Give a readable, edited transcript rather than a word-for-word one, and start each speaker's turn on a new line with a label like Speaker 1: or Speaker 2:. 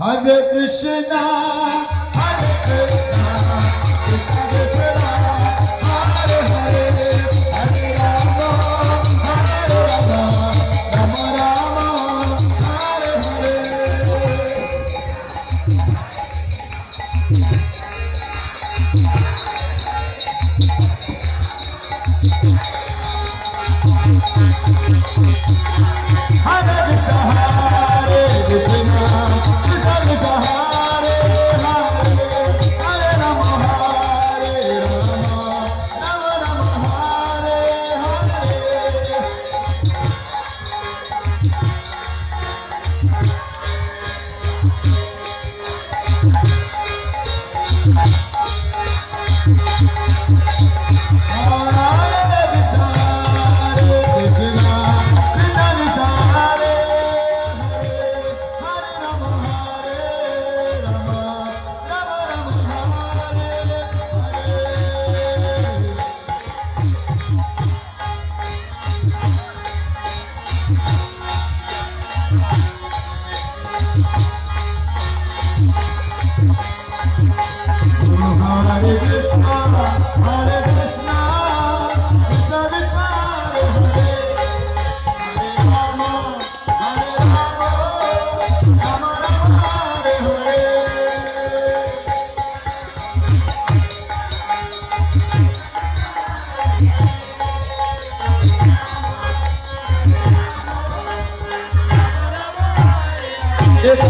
Speaker 1: Hare Krishna, Hare Krishna, Krishna Krishna, Hare Hare, Hare Rama, Hare Rama, Rama Rama, Hare Hare. Hare Krishna, Hare Krishna, Krishna Krishna, Hare Hare, Hare Rama, Hare Rama, Rama Rama, Hare Hare. Hare Krishna, Hare Krishna, Krishna Krishna, Hare Hare, Hare Rama, Hare Rama, Rama Rama, Hare Hare. It's